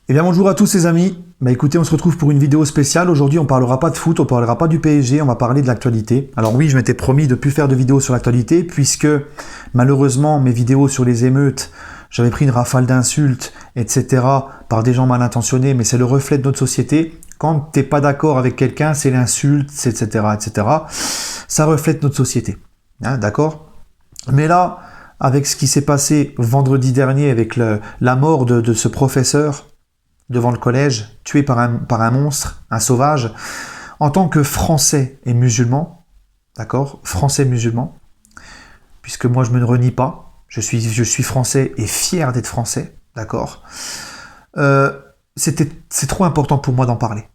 Eh bien bonjour à tous les amis, écoutez, on se retrouve pour une vidéo spéciale. Aujourd'hui on parlera pas de foot, on parlera pas du PSG, on va parler de l'actualité. Alors oui, je m'étais promis de ne plus faire de vidéos sur l'actualité puisque malheureusement mes vidéos sur les émeutes, j'avais pris une rafale d'insultes, etc. par des gens mal intentionnés, mais c'est le reflet de notre société. Quand t'es pas d'accord avec quelqu'un, c'est l'insulte, etc., etc. Ça reflète notre société, hein, d'accord? Mais là, avec ce qui s'est passé vendredi dernier avec la mort de ce professeur devant le collège, tué par un monstre, un sauvage, en tant que Français et musulman, d'accord, Français musulman, puisque moi je me ne renie pas, je suis Français et fier d'être Français, d'accord, c'est trop important pour moi d'en parler,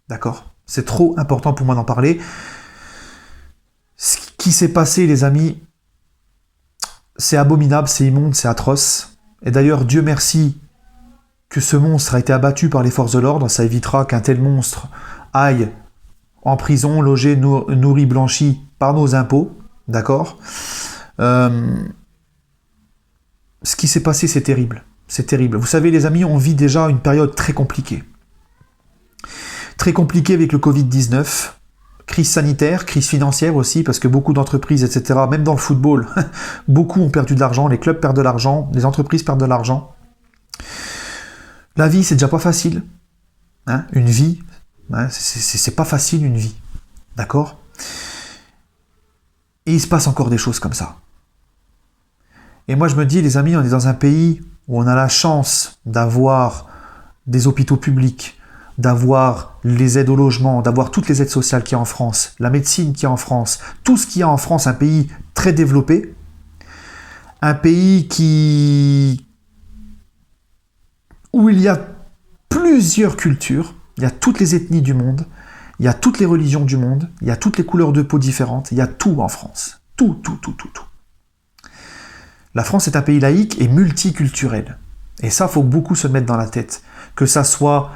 d'accord, c'est trop important pour moi d'en parler. Ce qui s'est passé, les amis, c'est abominable, c'est immonde, c'est atroce, et d'ailleurs, Dieu merci, que ce monstre a été abattu par les forces de l'ordre, ça évitera qu'un tel monstre aille en prison, logé, nourri, blanchi par nos impôts, d'accord. Ce qui s'est passé, c'est terrible, c'est terrible. Vous savez les amis, on vit déjà une période très compliquée avec le Covid-19, crise sanitaire, crise financière aussi, parce que beaucoup d'entreprises, etc., même dans le football, beaucoup ont perdu de l'argent, les clubs perdent de l'argent, les entreprises perdent de l'argent. La vie, c'est déjà pas facile. Hein, une vie, hein, c'est pas facile une vie. D'accord? Et il se passe encore des choses comme ça. Et moi, je me dis, les amis, on est dans un pays où on a la chance d'avoir des hôpitaux publics, d'avoir les aides au logement, d'avoir toutes les aides sociales qu'il y a en France, la médecine qu'il y a en France, tout ce qu'il y a en France, un pays très développé, un pays où il y a plusieurs cultures, il y a toutes les ethnies du monde, il y a toutes les religions du monde, il y a toutes les couleurs de peau différentes, il y a tout en France. Tout. La France est un pays laïque et multiculturel. Et ça, il faut beaucoup se mettre dans la tête. Que ça soit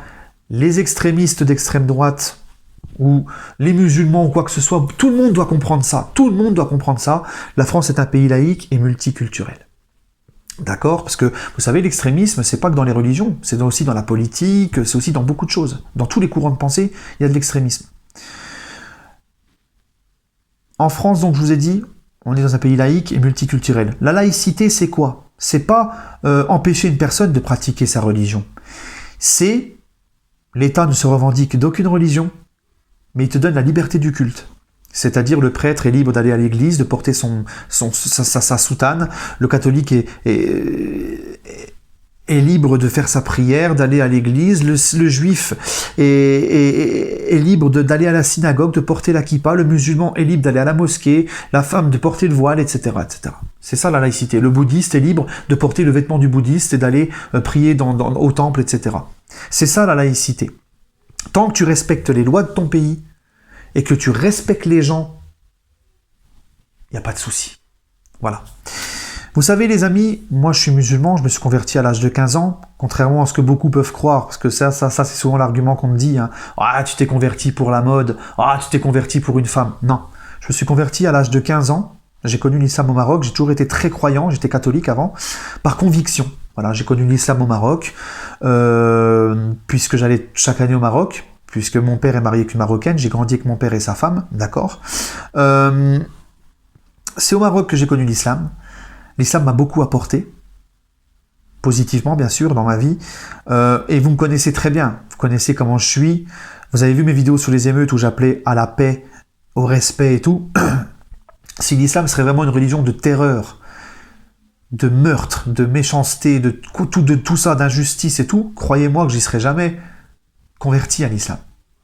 les extrémistes d'extrême droite ou les musulmans ou quoi que ce soit, tout le monde doit comprendre ça. Tout le monde doit comprendre ça. La France est un pays laïque et multiculturel. D'accord? Parce que, vous savez, l'extrémisme, c'est pas que dans les religions, c'est aussi dans la politique, c'est aussi dans beaucoup de choses. Dans tous les courants de pensée, il y a de l'extrémisme. En France, donc, je vous ai dit, on est dans un pays laïque et multiculturel. La laïcité, c'est quoi? C'est pas empêcher une personne de pratiquer sa religion. C'est, l'État ne se revendique d'aucune religion, mais il te donne la liberté du culte. C'est-à-dire le prêtre est libre d'aller à l'église, de porter sa soutane, le catholique est libre de faire sa prière, d'aller à l'église, le juif est libre d'aller à la synagogue, de porter la kippa, le musulman est libre d'aller à la mosquée, la femme de porter le voile, etc. etc. C'est ça la laïcité. Le bouddhiste est libre de porter le vêtement du bouddhiste et d'aller prier au temple, etc. C'est ça la laïcité. Tant que tu respectes les lois de ton pays, et que tu respectes les gens, il n'y a pas de souci. Voilà. Vous savez les amis, moi je suis musulman, je me suis converti à l'âge de 15 ans, contrairement à ce que beaucoup peuvent croire, parce que ça c'est souvent l'argument qu'on me dit, hein. Ah, tu t'es converti pour la mode, ah, tu t'es converti pour une femme. Non, je me suis converti à l'âge de 15 ans, j'ai connu l'islam au Maroc, j'ai toujours été très croyant, j'étais catholique avant, par conviction. Voilà, j'ai connu l'islam au Maroc, puisque j'allais chaque année au Maroc, puisque mon père est marié avec une Marocaine, j'ai grandi avec mon père et sa femme, d'accord. C'est au Maroc que j'ai connu l'islam. L'islam m'a beaucoup apporté, positivement bien sûr, dans ma vie. Et vous me connaissez très bien, vous connaissez comment je suis. Vous avez vu mes vidéos sur les émeutes où j'appelais à la paix, au respect et tout. Si l'islam serait vraiment une religion de terreur, de meurtre, de méchanceté, de tout ça, d'injustice et tout, croyez-moi que j'y serais jamais converti à l'islam.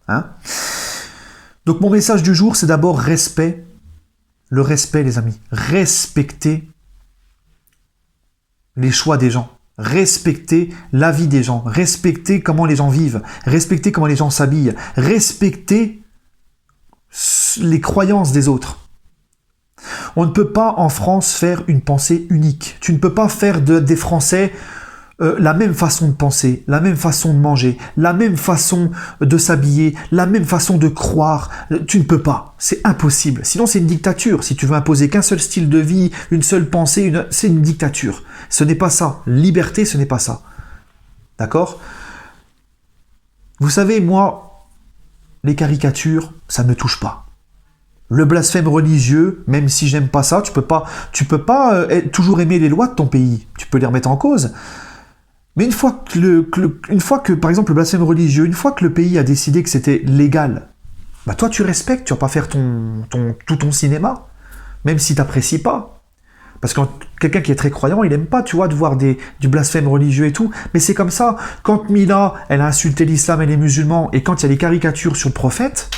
Hein? Donc mon message du jour, c'est d'abord respect. Le respect, les amis. Respectez les choix des gens. Respectez la vie des gens. Respectez comment les gens vivent. Respectez comment les gens s'habillent. Respectez les croyances des autres. On ne peut pas en France faire une pensée unique. Tu ne peux pas faire des Français la même façon de penser, la même façon de manger, la même façon de s'habiller, la même façon de croire. Tu ne peux pas, c'est impossible. Sinon c'est une dictature. Si tu veux imposer qu'un seul style de vie, une seule pensée, c'est une dictature. Ce n'est pas ça. Liberté, ce n'est pas ça. D'accord? Vous savez, moi, les caricatures, ça ne me touche pas. Le blasphème religieux, même si j'aime pas ça, tu peux pas toujours aimer les lois de ton pays. Tu peux les remettre en cause. Mais une fois que, par exemple, le blasphème religieux, une fois que le pays a décidé que c'était légal, bah toi tu respectes, tu vas pas faire tout ton cinéma, même si t'apprécies pas. Parce que quelqu'un qui est très croyant, il aime pas, tu vois, de voir du blasphème religieux et tout. Mais c'est comme ça. Quand Mila, elle a insulté l'islam et les musulmans, et quand il y a les caricatures sur le prophète,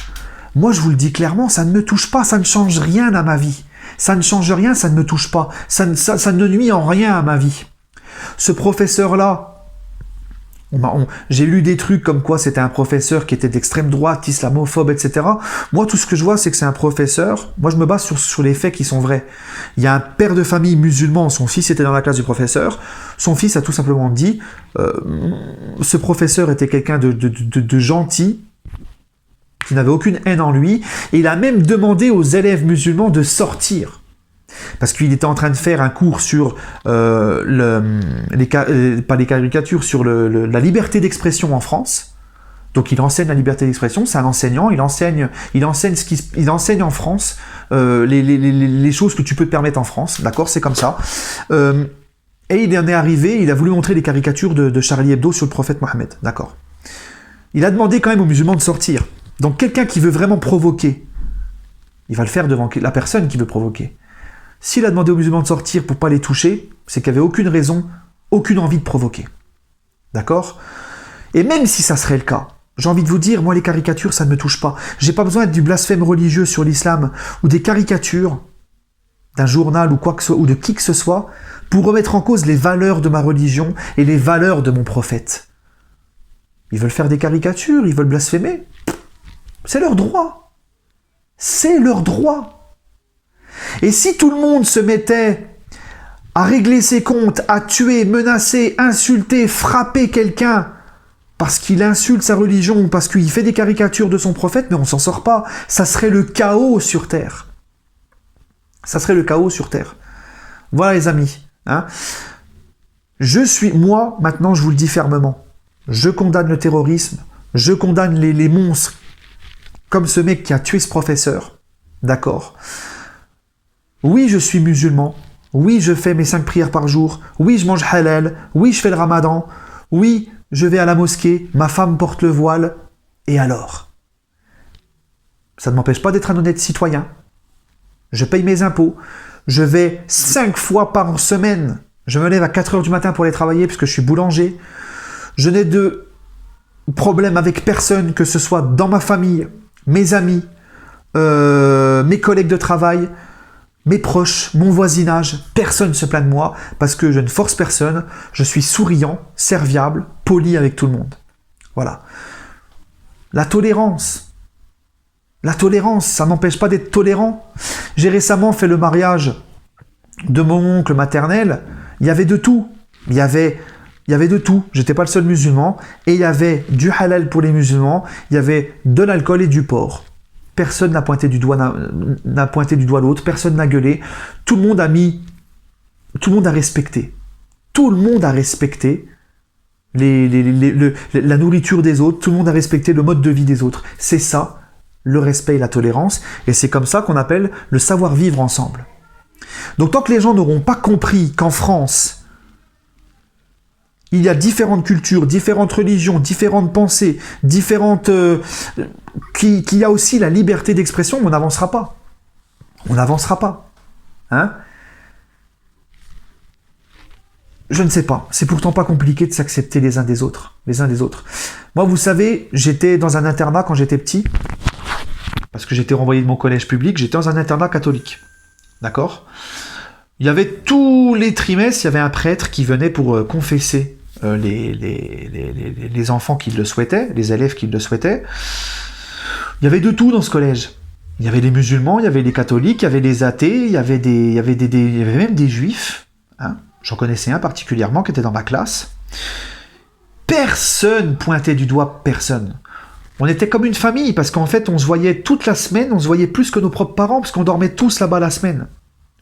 moi, je vous le dis clairement, ça ne me touche pas, ça ne change rien à ma vie. Ça ne change rien, ça ne me touche pas. Ça ne nuit en rien à ma vie. Ce professeur-là, j'ai lu des trucs comme quoi c'était un professeur qui était d'extrême droite, islamophobe, etc. Moi, tout ce que je vois, c'est que c'est un professeur. Moi, je me base sur les faits qui sont vrais. Il y a un père de famille musulman, son fils était dans la classe du professeur. Son fils a tout simplement dit, ce professeur était quelqu'un de gentil, qui n'avait aucune haine en lui, et il a même demandé aux élèves musulmans de sortir. Parce qu'il était en train de faire un cours sur pas les caricatures, sur la liberté d'expression en France. Donc il enseigne la liberté d'expression, c'est un enseignant, il enseigne en France les choses que tu peux te permettre en France, d'accord, c'est comme ça. Et il en est arrivé, il a voulu montrer les caricatures de Charlie Hebdo sur le prophète Mohammed, d'accord. Il a demandé quand même aux musulmans de sortir. Donc quelqu'un qui veut vraiment provoquer, il va le faire devant la personne qui veut provoquer. S'il a demandé aux musulmans de sortir pour ne pas les toucher, c'est qu'il n'y avait aucune raison, aucune envie de provoquer. D'accord? Et même si ça serait le cas, j'ai envie de vous dire, moi les caricatures, ça ne me touche pas. J'ai pas besoin du blasphème religieux sur l'islam ou des caricatures d'un journal ou quoi que ce soit, ou de qui que ce soit, pour remettre en cause les valeurs de ma religion et les valeurs de mon prophète. Ils veulent faire des caricatures, ils veulent blasphémer. C'est leur droit. C'est leur droit. Et si tout le monde se mettait à régler ses comptes, à tuer, menacer, insulter, frapper quelqu'un parce qu'il insulte sa religion ou parce qu'il fait des caricatures de son prophète, mais on s'en sort pas. Ça serait le chaos sur Terre. Ça serait le chaos sur Terre. Voilà les amis. Hein. Moi, maintenant, je vous le dis fermement, je condamne le terrorisme, je condamne les monstres comme ce mec qui a tué ce professeur. D'accord ? Oui, je suis musulman. Oui, je fais mes 5 prières par jour. Oui, je mange halal. Oui, je fais le ramadan. Oui, je vais à la mosquée. Ma femme porte le voile. Et alors ? Ça ne m'empêche pas d'être un honnête citoyen. Je paye mes impôts. Je vais 5 fois par semaine. Je me lève à 4 heures du matin pour aller travailler parce que je suis boulanger. Je n'ai de problème avec personne, que ce soit dans ma famille, mes amis, mes collègues de travail, mes proches, mon voisinage, personne ne se plaint de moi parce que je ne force personne, je suis souriant, serviable, poli avec tout le monde. Voilà. La tolérance, ça n'empêche pas d'être tolérant. J'ai récemment fait le mariage de mon oncle maternel, il y avait de tout. Il y avait de tout. J'étais pas le seul musulman. Et il y avait du halal pour les musulmans, il y avait de l'alcool et du porc. Personne n'a pointé du doigt l'autre, personne n'a gueulé. Tout le monde a respecté. Tout le monde a respecté la nourriture des autres, tout le monde a respecté le mode de vie des autres. C'est ça, le respect et la tolérance, et c'est comme ça qu'on appelle le savoir-vivre ensemble. Donc tant que les gens n'auront pas compris qu'en France, il y a différentes cultures, différentes religions, différentes pensées, qu'il y a aussi la liberté d'expression, on n'avancera pas. On n'avancera pas. Hein ? Je ne sais pas. C'est pourtant pas compliqué de s'accepter les uns des autres. Moi, vous savez, j'étais dans un internat quand j'étais petit, parce que j'étais renvoyé de mon collège public, j'étais dans un internat catholique. D'accord ? Il y avait tous les trimestres, il y avait un prêtre qui venait pour confesser les enfants qui le souhaitaient, les élèves qui le souhaitaient. Il y avait de tout dans ce collège. Il y avait les musulmans, il y avait les catholiques, il y avait les athées, il y avait même des juifs. Hein. J'en connaissais un particulièrement qui était dans ma classe. Personne pointait du doigt personne. On était comme une famille parce qu'en fait on se voyait toute la semaine, on se voyait plus que nos propres parents parce qu'on dormait tous là-bas la semaine.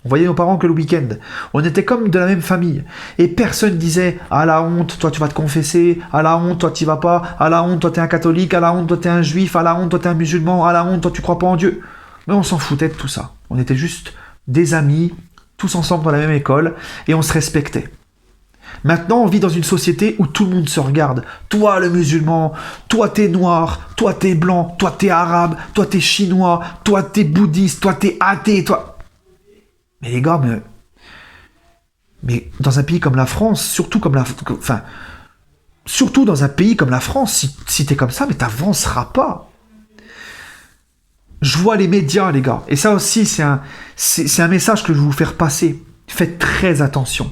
On voyait nos parents que le week-end. On était comme de la même famille. Et personne disait « Ah la honte, toi tu vas te confesser. Ah la honte, toi tu vas pas. Ah la honte, toi t'es un catholique. Ah la honte, toi t'es un juif. Ah la honte, toi t'es un musulman. Ah la honte, toi tu crois pas en Dieu. » Mais on s'en foutait de tout ça. On était juste des amis, tous ensemble dans la même école, et on se respectait. Maintenant, on vit dans une société où tout le monde se regarde. Toi, le musulman, toi, t'es noir, toi, t'es blanc, toi, t'es arabe, toi, t'es chinois, toi, t'es bouddhiste, toi, t'es athée, toi... Mais les gars, mais dans un pays comme la France, surtout dans un pays comme la France, si t'es comme ça, mais t'avanceras pas. Je vois les médias, les gars, et ça aussi, c'est un message que je veux vous faire passer. Faites très attention.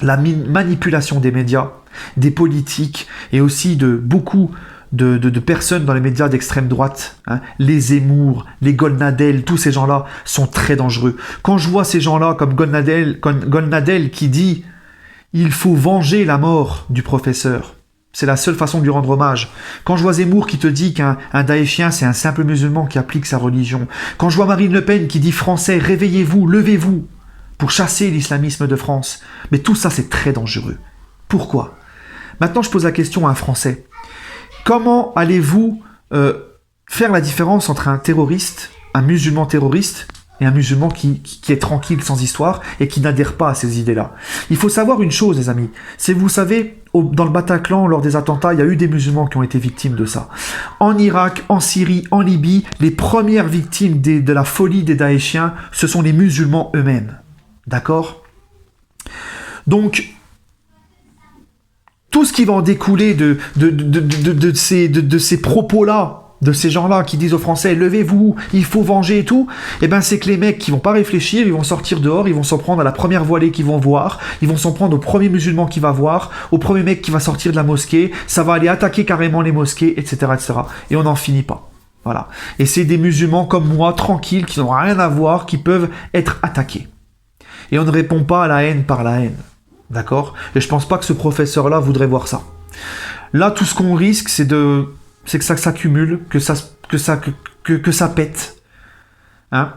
La manipulation des médias, des politiques, et aussi de beaucoup de personnes dans les médias d'extrême droite, hein, les Zemmour, les Golnadel, tous ces gens-là sont très dangereux. Quand je vois ces gens-là comme Golnadel qui dit « Il faut venger la mort du professeur », c'est la seule façon de lui rendre hommage. Quand je vois Zemmour qui te dit qu'un daéchien, c'est un simple musulman qui applique sa religion. Quand je vois Marine Le Pen qui dit « Français, réveillez-vous, levez-vous » pour chasser l'islamisme de France. Mais tout ça, c'est très dangereux. Pourquoi ? Maintenant, je pose la question à un Français. Comment allez-vous faire la différence entre un terroriste, un musulman terroriste, et un musulman qui est tranquille, sans histoire, et qui n'adhère pas à ces idées-là? Il faut savoir une chose, les amis. C'est, vous savez, dans le Bataclan, lors des attentats, il y a eu des musulmans qui ont été victimes de ça. En Irak, en Syrie, en Libye, les premières victimes de la folie des Daéchiens, ce sont les musulmans eux-mêmes. D'accord ? Donc, tout ce qui va en découler de ces propos-là, de ces gens-là qui disent aux Français « Levez-vous, il faut venger et tout », eh ben c'est que les mecs qui vont pas réfléchir, ils vont sortir dehors, ils vont s'en prendre à la première voilée qu'ils vont voir, ils vont s'en prendre au premier musulman qu'ils vont voir, au premier mec qui va sortir de la mosquée, ça va aller attaquer carrément les mosquées, etc., etc. Et on n'en finit pas. Voilà. Et c'est des musulmans comme moi, tranquilles, qui n'ont rien à voir, qui peuvent être attaqués. Et on ne répond pas à la haine par la haine. D'accord ? Et je pense pas que ce professeur-là voudrait voir ça. Là, tout ce qu'on risque, c'est que ça s'accumule, que ça pète. Hein ?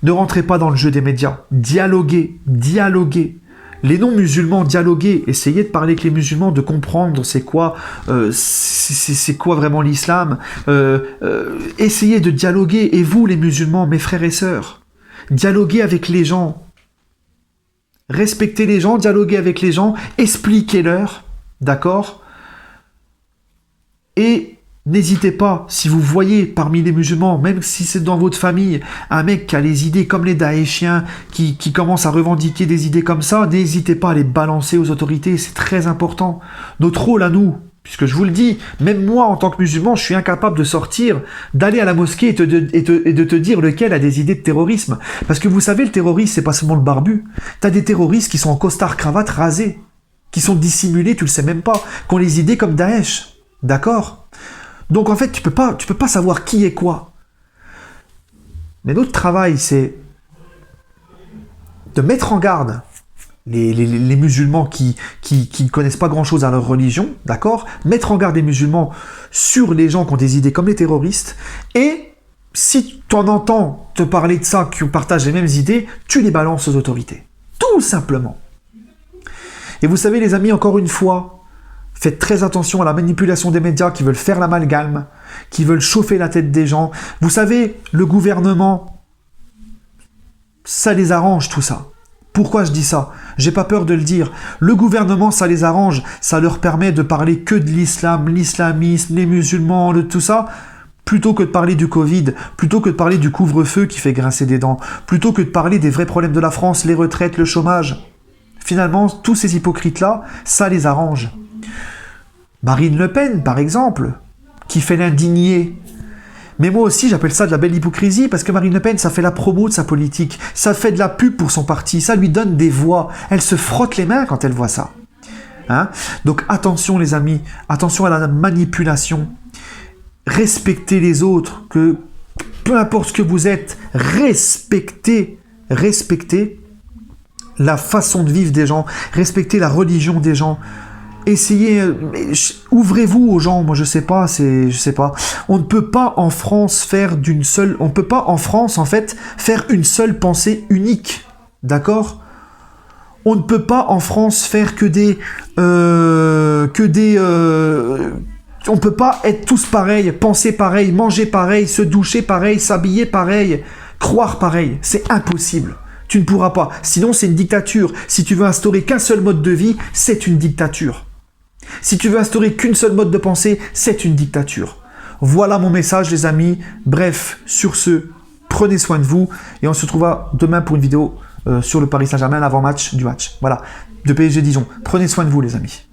Ne rentrez pas dans le jeu des médias. Dialoguez. Les non-musulmans, dialoguez. Essayez de parler avec les musulmans, de comprendre c'est quoi vraiment l'islam. Essayez de dialoguer. Et vous, les musulmans, mes frères et sœurs, dialoguez avec les gens. Respectez les gens, dialoguez avec les gens, expliquez-leur, d'accord ? Et n'hésitez pas, si vous voyez parmi les musulmans, même si c'est dans votre famille, un mec qui a les idées comme les Daéchiens, qui commence à revendiquer des idées comme ça, n'hésitez pas à les balancer aux autorités, c'est très important. Notre rôle à nous, puisque je vous le dis, même moi en tant que musulman, je suis incapable de sortir, d'aller à la mosquée et de te dire lequel a des idées de terrorisme. Parce que vous savez, le terroriste, c'est pas seulement le barbu. T'as des terroristes qui sont en costard cravate rasés, qui sont dissimulés, tu le sais même pas, qui ont les idées comme Daesh. D'accord ? Donc en fait, tu peux pas savoir qui est quoi. Mais notre travail, c'est de mettre en garde les musulmans qui ne connaissent pas grand-chose à leur religion, d'accord ? Mettre en garde les musulmans sur les gens qui ont des idées comme les terroristes, et si tu en entends te parler de ça, qui partagent les mêmes idées, tu les balances aux autorités. Tout simplement. Et vous savez, les amis, encore une fois, faites très attention à la manipulation des médias qui veulent faire l'amalgame, qui veulent chauffer la tête des gens. Vous savez, le gouvernement, ça les arrange tout ça. Pourquoi je dis ça ? J'ai pas peur de le dire. Le gouvernement, ça les arrange. Ça leur permet de parler que de l'islam, l'islamisme, les musulmans, de tout ça, plutôt que de parler du Covid, plutôt que de parler du couvre-feu qui fait grincer des dents, plutôt que de parler des vrais problèmes de la France, les retraites, le chômage. Finalement, tous ces hypocrites-là, ça les arrange. Marine Le Pen, par exemple, qui fait l'indignée. Mais moi aussi, j'appelle ça de la belle hypocrisie, parce que Marine Le Pen, ça fait la promo de sa politique, ça fait de la pub pour son parti, ça lui donne des voix. Elle se frotte les mains quand elle voit ça. Hein ? Donc attention les amis, attention à la manipulation. Respectez les autres, que peu importe ce que vous êtes, respectez la façon de vivre des gens, respectez la religion des gens. Essayez, ouvrez-vous aux gens, moi je sais pas. On ne peut pas en France faire en fait, faire une seule pensée unique. D'accord? On ne peut pas en France faire que des... on ne peut pas être tous pareils, penser pareil, manger pareil, se doucher pareil, s'habiller pareil, croire pareil. C'est impossible. Tu ne pourras pas. Sinon, c'est une dictature. Si tu veux instaurer qu'un seul mode de vie, c'est une dictature. Si tu veux instaurer qu'une seule mode de pensée, c'est une dictature. Voilà mon message, les amis. Bref, sur ce, prenez soin de vous. Et on se retrouvera demain pour une vidéo sur le Paris Saint-Germain, l'avant-match du match. Voilà, de PSG Dijon. Prenez soin de vous, les amis.